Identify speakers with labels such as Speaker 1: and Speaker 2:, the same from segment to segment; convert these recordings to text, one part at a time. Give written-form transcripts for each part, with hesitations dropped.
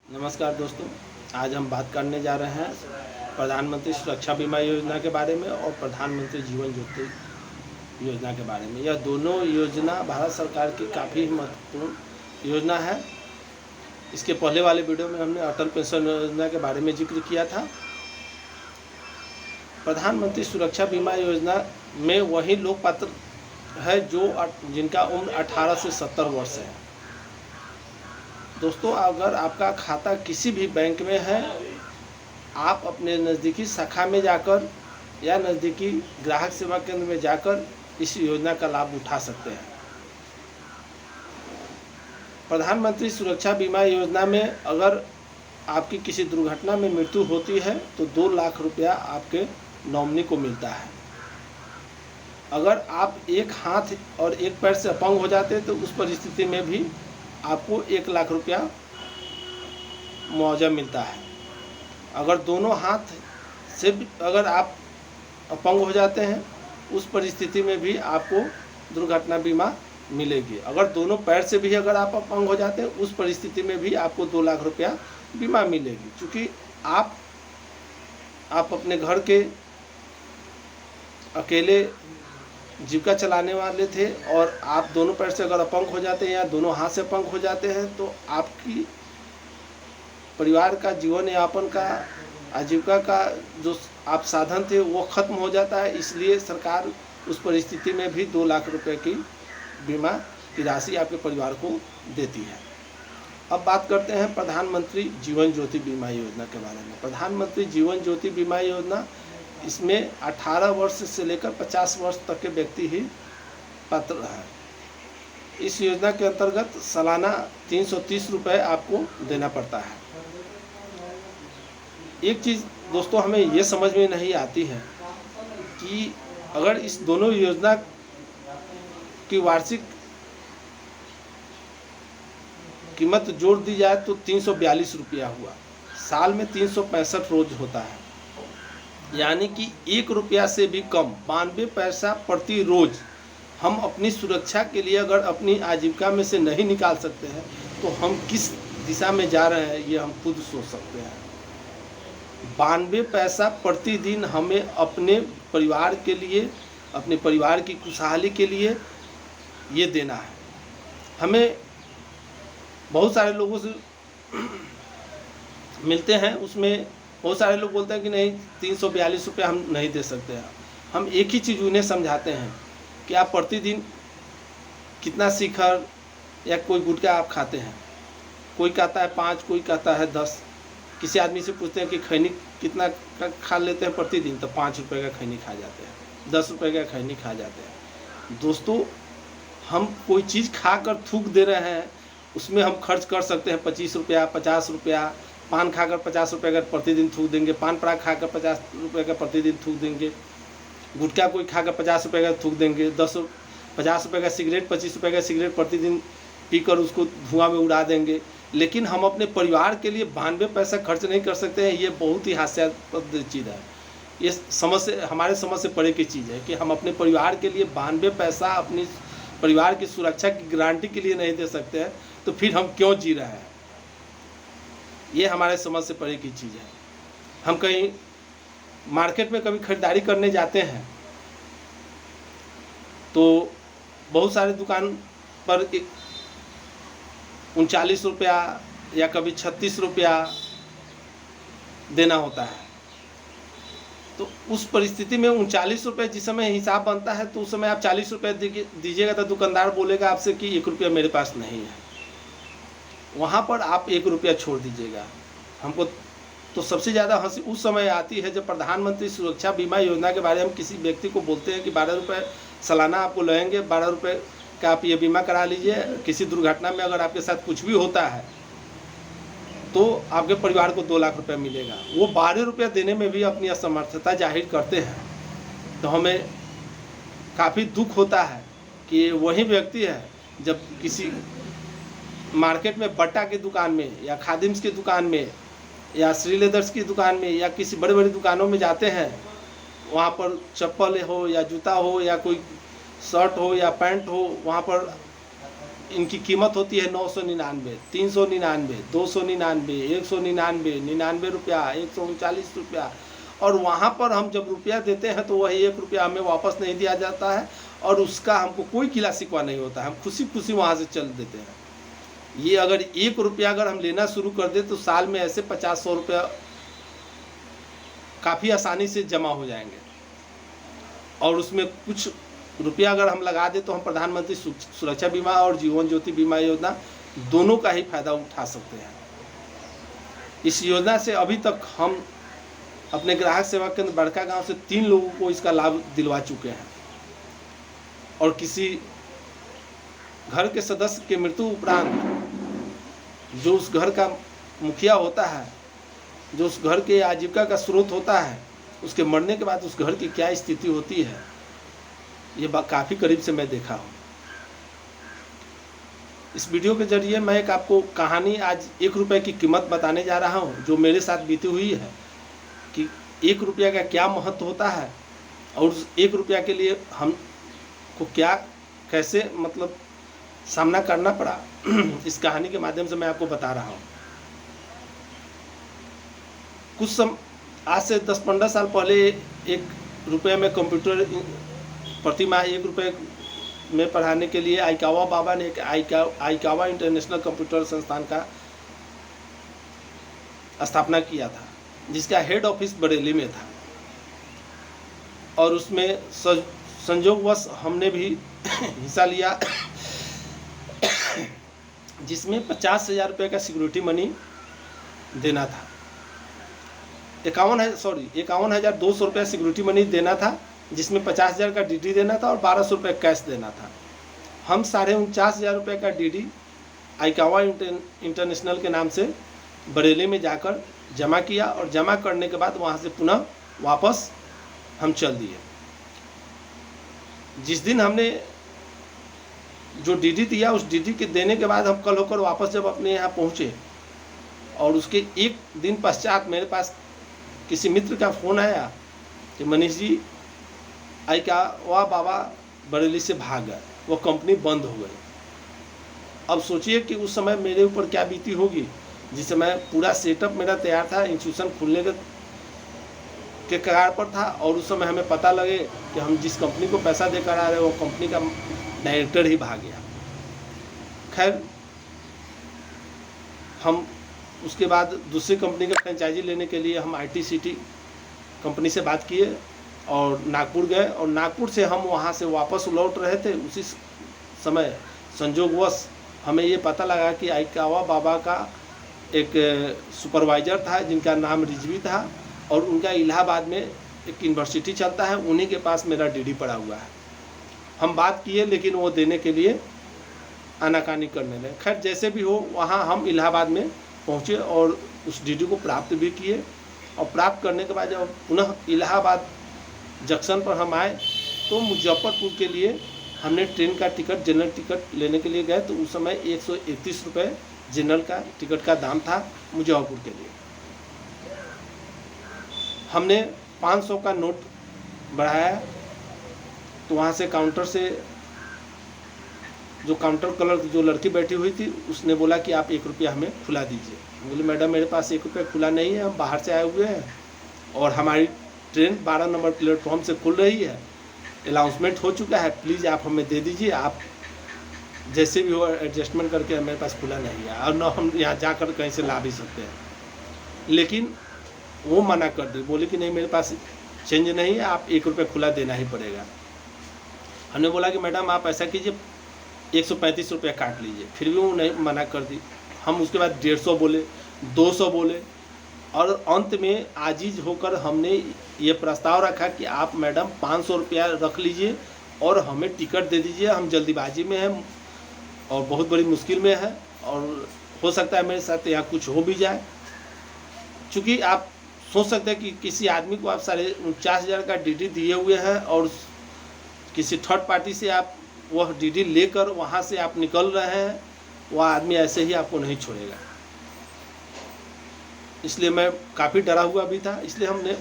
Speaker 1: नमस्कार दोस्तों, आज हम बात करने जा रहे हैं प्रधानमंत्री सुरक्षा बीमा योजना के बारे में और प्रधानमंत्री जीवन ज्योति योजना के बारे में। यह दोनों योजना भारत सरकार की काफ़ी महत्वपूर्ण योजना है। इसके पहले वाले वीडियो में हमने अटल पेंशन योजना के बारे में जिक्र किया था। प्रधानमंत्री सुरक्षा बीमा योजना में वही लोग पात्र है जिनका उम्र 18 से 70 वर्ष है। दोस्तों, अगर आपका खाता किसी भी बैंक में है, आप अपने नज़दीकी शाखा में जाकर या नज़दीकी ग्राहक सेवा केंद्र में जाकर इस योजना का लाभ उठा सकते हैं। प्रधानमंत्री सुरक्षा बीमा योजना में अगर आपकी किसी दुर्घटना में मृत्यु होती है तो 2 लाख रुपया आपके नॉमिनी को मिलता है। अगर आप एक हाथ और एक पैर से अपंग हो जाते हैं तो उस परिस्थिति में भी आपको 1 लाख रुपया मुआवजा मिलता है। अगर दोनों हाथ से अगर आप अपंग हो जाते हैं उस परिस्थिति में भी आपको दुर्घटना बीमा मिलेगी। अगर दोनों पैर से भी अगर आप अपंग हो जाते हैं उस परिस्थिति में भी आपको 2 लाख रुपया बीमा मिलेगी। क्योंकि आप अपने घर के अकेले जीविका चलाने वाले थे और आप दोनों पैर से अगर अपंग हो जाते हैं या दोनों हाथ से अपंग हो जाते हैं तो आपकी परिवार का जीवन यापन का आजीविका का जो आप साधन थे वो खत्म हो जाता है। इसलिए सरकार उस परिस्थिति में भी 2 लाख रुपए की बीमा की राशि आपके परिवार को देती है। अब बात करते हैं प्रधानमंत्री जीवन ज्योति बीमा योजना के बारे में। प्रधानमंत्री जीवन ज्योति बीमा योजना, इसमें 18 वर्ष से लेकर 50 वर्ष तक के व्यक्ति ही पात्र है। इस योजना के अंतर्गत सालाना 330 रुपये आपको देना पड़ता है। एक चीज़ दोस्तों हमें ये समझ में नहीं आती है कि अगर इस दोनों योजना की वार्षिक कीमत जोड़ दी जाए तो 342 रुपया हुआ। साल में 365 रोज होता है, यानी कि 1 रुपया से भी कम 92 पैसा प्रति रोज हम अपनी सुरक्षा के लिए अगर अपनी आजीविका में से नहीं निकाल सकते हैं तो हम किस दिशा में जा रहे हैं ये हम खुद सोच सकते हैं। 92 पैसा प्रतिदिन हमें अपने परिवार के लिए, अपने परिवार की खुशहाली के लिए ये देना है। हमें बहुत सारे लोगों से मिलते हैं, उसमें बहुत सारे लोग बोलते हैं कि नहीं 342 रुपये हम नहीं दे सकते हैं। हम एक ही चीज़ उन्हें समझाते हैं कि आप प्रतिदिन कितना शिखर या कोई गुटखा आप खाते हैं। कोई कहता है 5, कोई कहता है 10। किसी आदमी से पूछते हैं कि खैनी कितना का खा लेते हैं प्रतिदिन, तो 5 रुपये का खैनी खा जाते हैं, 10 रुपये का खैनी खा जाते हैं। दोस्तों, हम कोई चीज़ खा कर थूक दे रहे हैं, उसमें हम खर्च कर सकते हैं 25 रुपया, 50 रुपया। पान खाकर 50 रुपये का प्रतिदिन थूक देंगे, पान पराग खाकर 50 रुपये का प्रतिदिन थूक देंगे, गुटखा कोई खाकर 50 रुपये का थूक देंगे, 50 रुपये का सिगरेट, 25 रुपये का सिगरेट प्रतिदिन पीकर उसको धुआं में उड़ा देंगे। लेकिन हम अपने परिवार के लिए 92 पैसा खर्च नहीं कर सकते हैं। ये बहुत ही हास्यास्पद चीज़ है। ये समझ से, हमारे समझ से परे की चीज़ है कि हम अपने परिवार के लिए 92 पैसा अपनी परिवार की सुरक्षा की गारंटी के लिए नहीं दे सकते हैं, तो फिर हम क्यों जी रहे हैं। ये हमारे समझ से परे की चीज़ है। हम कहीं मार्केट में कभी खरीदारी करने जाते हैं तो बहुत सारे दुकान पर 39 रुपया या कभी 36 रुपया देना होता है। तो उस परिस्थिति में 39 रुपये जिस समय हिसाब बनता है तो उस समय आप 40 रुपये दीजिएगा तो दुकानदार बोलेगा आपसे कि 1 रुपया मेरे पास नहीं है। वहाँ पर आप 1 रुपया छोड़ दीजिएगा। हमको तो सबसे ज़्यादा हंसी उस समय आती है जब प्रधानमंत्री सुरक्षा बीमा योजना के बारे में हम किसी व्यक्ति को बोलते हैं कि 12 रुपये सालाना आपको लगेंगे, 12 रुपये का आप ये बीमा करा लीजिए। किसी दुर्घटना में अगर आपके साथ कुछ भी होता है तो आपके परिवार को 2 लाख रुपया मिलेगा। वो 12 रुपया देने में भी अपनी असमर्थता जाहिर करते हैं। तो हमें काफ़ी दुख होता है कि वही व्यक्ति है जब किसी मार्केट में बट्टा की दुकान में या खादिम्स की दुकान में या श्री लेदर्स की दुकान में या किसी बड़ी बड़ी दुकानों में जाते हैं, वहाँ पर चप्पल हो या जूता हो या कोई शर्ट हो या पैंट हो, वहाँ पर इनकी कीमत होती है 999, 399, 299, 199, 99 रुपया, 139 रुपया। और वहाँ पर हम जब रुपया देते हैं तो वही 1 रुपया हमें वापस नहीं दिया जाता है और उसका हमको कोई गिला शिकवा नहीं होता, हम खुशी खुशी वहाँ से चल देते हैं। ये अगर 1 रुपया अगर हम लेना शुरू कर दें तो साल में ऐसे 50-100 रुपया काफ़ी आसानी से जमा हो जाएंगे। और उसमें कुछ रुपया अगर हम लगा दें तो हम प्रधानमंत्री सुरक्षा बीमा और जीवन ज्योति बीमा योजना दोनों का ही फायदा उठा सकते हैं। इस योजना से अभी तक हम अपने ग्राहक सेवा केंद्र बड़का गांव से 3 लोगों को इसका लाभ दिलवा चुके हैं। और किसी घर के सदस्य के मृत्यु उपरांत जो उस घर का मुखिया होता है, जो उस घर के आजीविका का स्रोत होता है, उसके मरने के बाद उस घर की क्या स्थिति होती है, ये काफ़ी करीब से मैं देखा हूँ। इस वीडियो के जरिए मैं एक आपको कहानी आज 1 रुपये की कीमत बताने जा रहा हूँ जो मेरे साथ बीती हुई है कि 1 रुपया का क्या महत्व होता है और उस 1 रुपया के लिए हमको क्या कैसे मतलब सामना करना पड़ा। इस कहानी के माध्यम से मैं आपको बता रहा हूँ। आज से 10-15 साल पहले 1 रुपये में कंप्यूटर प्रति माह 1 रुपये में पढ़ाने के लिए आइकावा बाबा ने एक आइकावा इंटरनेशनल कंप्यूटर संस्थान का स्थापना किया था, जिसका हेड ऑफिस बरेली में था। और उसमें संयोगवश हमने भी हिस्सा लिया, जिसमें 50,000 रुपये का सिक्योरिटी मनी देना था। 51,200 रुपये सिक्योरिटी मनी देना था, जिसमें 50,000 का डीडी देना था और 1,200 रुपये कैश देना था। हम 49,500 रुपये का डीडी आइकावा इंटरनेशनल के नाम से बरेली में जाकर जमा किया और जमा करने के बाद वहाँ से पुनः वापस हम चल दिए। जिस दिन हमने जो डीडी दिया उस डीडी के देने के बाद हम कल होकर वापस जब अपने यहाँ पहुँचे और उसके 1 दिन पश्चात मेरे पास किसी मित्र का फ़ोन आया कि मनीष जी आइकावा बाबा बरेली से भाग गए, वो कंपनी बंद हो गई। अब सोचिए कि उस समय मेरे ऊपर क्या बीती होगी, जिस समय पूरा सेटअप मेरा तैयार था, इंस्टीट्यूशन खुलने के कगार पर था और उस समय हमें पता लगे कि हम जिस कंपनी को पैसा देकर आ रहे वो कंपनी का डायरेक्टर ही भाग गया। खैर, हम उसके बाद दूसरी कंपनी का फ्रेंचाइजी लेने के लिए हम ITCT कंपनी से बात किए और नागपुर गए और नागपुर से हम वहाँ से वापस लौट रहे थे। उसी समय संयोगवश हमें ये पता लगा कि आइकावा बाबा का एक सुपरवाइज़र था जिनका नाम रिजवी था और उनका इलाहाबाद में एक यूनिवर्सिटी चलता है, उन्हीं के पास मेरा डीडी पड़ा हुआ है। हम बात किए लेकिन वो देने के लिए आनाकानी करने लगे। खैर, जैसे भी हो, वहाँ हम इलाहाबाद में पहुँचे और उस डीडी को प्राप्त भी किए। और प्राप्त करने के बाद जब पुनः इलाहाबाद जंक्शन पर हम आए तो मुजफ्फरपुर के लिए हमने ट्रेन का टिकट, जनरल टिकट लेने के लिए गए तो उस समय 131 रुपये जनरल का टिकट का दाम था मुजफ्फरपुर के लिए। हमने 500 का नोट बढ़ाया तो वहाँ से काउंटर से जो काउंटर क्लर्क जो लड़की बैठी हुई थी उसने बोला कि आप 1 रुपया हमें खुला दीजिए। बोले मैडम मेरे पास 1 रुपया खुला नहीं है, हम बाहर से आए हुए हैं और हमारी ट्रेन 12 नंबर प्लेटफॉर्म से खुल रही है, अनाउंसमेंट हो चुका है, प्लीज़ आप हमें दे दीजिए, आप जैसे भी हो एडजस्टमेंट करके मेरे पास खुला नहीं है और न हम यहाँ जाकर कहीं से ला भी सकते हैं। लेकिन वो मना कर दी, बोले कि नहीं मेरे पास चेंज नहीं है, आप 1 रुपया खुला देना ही पड़ेगा। हमने बोला कि मैडम आप ऐसा कीजिए 135 रुपया काट लीजिए, फिर भी वो नहीं मना कर दी। हम उसके बाद 150 बोले, 200 बोले और अंत में आजीज होकर हमने ये प्रस्ताव रखा कि आप मैडम 500 रुपया रख लीजिए और हमें टिकट दे दीजिए, हम जल्दीबाजी में हैं और बहुत बड़ी मुश्किल में है और हो सकता है मेरे साथ यहाँ कुछ हो भी जाए। चूँकि आप सोच सकते हैं कि किसी आदमी को आप 49,000 का डीडी दिए हुए हैं और किसी थर्ड पार्टी से आप वह डीडी लेकर वहाँ से आप निकल रहे हैं, वह आदमी ऐसे ही आपको नहीं छोड़ेगा। इसलिए मैं काफ़ी डरा हुआ भी था, इसलिए हमने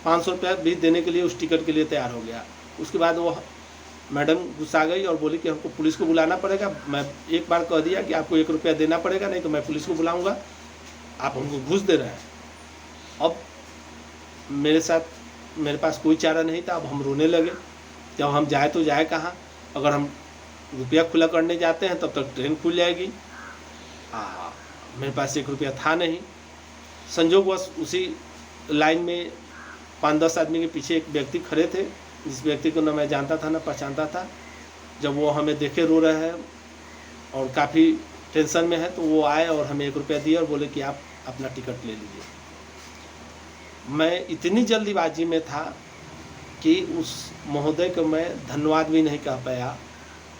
Speaker 1: 500 रुपया भी देने के लिए उस टिकट के लिए तैयार हो गया। उसके बाद वह मैडम गुस्सा गई और बोली कि हमको पुलिस को बुलाना पड़ेगा। मैं एक बार कह दिया कि आपको 1 रुपया देना पड़ेगा, नहीं तो मैं पुलिस को बुलाऊंगा, आप हमको घूस दे रहे हैं। अब मेरे पास कोई चारा नहीं था। अब हम रोने लगे। जब हम जाए तो जाए कहाँ? अगर हम रुपया खुला करने जाते हैं तब तक ट्रेन खुल जाएगी। मेरे पास 1 रुपया था नहीं। संजोगवश उसी लाइन में 5-10 आदमी के पीछे एक व्यक्ति खड़े थे, जिस व्यक्ति को न मैं जानता था न पहचानता था। जब वो हमें देखे रो रहे हैं और काफ़ी टेंशन में है, तो वो आए और हमें 1 रुपया दिए और बोले कि आप अपना टिकट ले लीजिए। मैं इतनी जल्दीबाजी में था कि उस महोदय को मैं धन्यवाद भी नहीं कह पाया,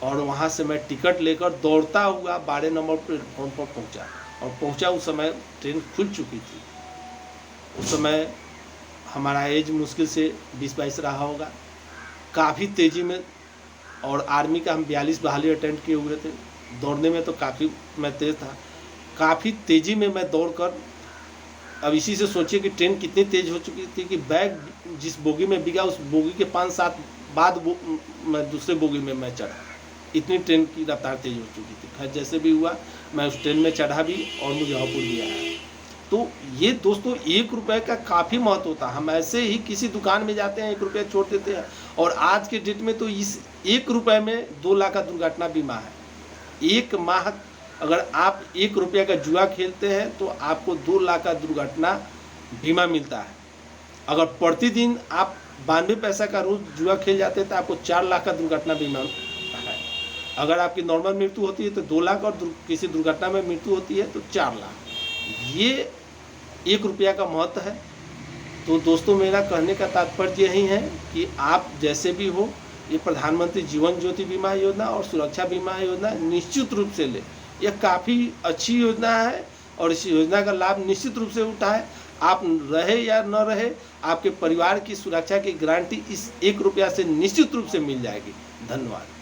Speaker 1: और वहाँ से मैं टिकट लेकर दौड़ता हुआ 12 नंबर प्लेटफॉर्म पर पहुँचा। और पहुँचा उस समय ट्रेन खुल चुकी थी। उस समय हमारा एज मुश्किल से 20-22 रहा होगा। काफ़ी तेज़ी में, और आर्मी का हम 42 बहाली अटेंड किए हुए थे। दौड़ने में तो काफ़ी मैं तेज़ था। काफ़ी तेज़ी में मैं दौड़कर, अब इसी से सोचिए कि ट्रेन कितनी तेज़ हो चुकी थी कि बैग जिस बोगी में बिका, उस बोगी के 5-7 बाद मैं दूसरे बोगी में मैं चढ़ा। इतनी ट्रेन की रफ्तार तेज़ हो चुकी थी। खैर जैसे भी हुआ, मैं उस ट्रेन में चढ़ा भी और मुजफ्फरपुर भी आया। तो ये दोस्तों 1 रुपये का काफ़ी महत्व होता है। हम ऐसे ही किसी दुकान में जाते हैं, 1 रुपया छोड़ देते हैं, और आज के डेट में तो इस 1 रुपये में 2 लाख का दुर्घटना बीमा है। 1 माह अगर आप 1 रुपये का जुआ खेलते हैं तो आपको 2 लाख का दुर्घटना बीमा मिलता है। अगर प्रतिदिन आप 92 पैसा का रोज जुआ खेल जाते हैं तो आपको 4 लाख का दुर्घटना बीमा है। अगर आपकी नॉर्मल मृत्यु होती है तो 2 लाख, और किसी दुर्घटना में मृत्यु होती है तो 4 लाख। ये 1 रुपया का महत्व है। तो दोस्तों, मेरा कहने का तात्पर्य यही है कि आप जैसे भी हो, ये प्रधानमंत्री जीवन ज्योति बीमा योजना और सुरक्षा बीमा योजना निश्चित रूप से ले। यह काफ़ी अच्छी योजना है, और इस योजना का लाभ निश्चित रूप से उठाएं। आप रहे या न रहे, आपके परिवार की सुरक्षा की गारंटी इस 1 रुपया से निश्चित रूप से मिल जाएगी। धन्यवाद।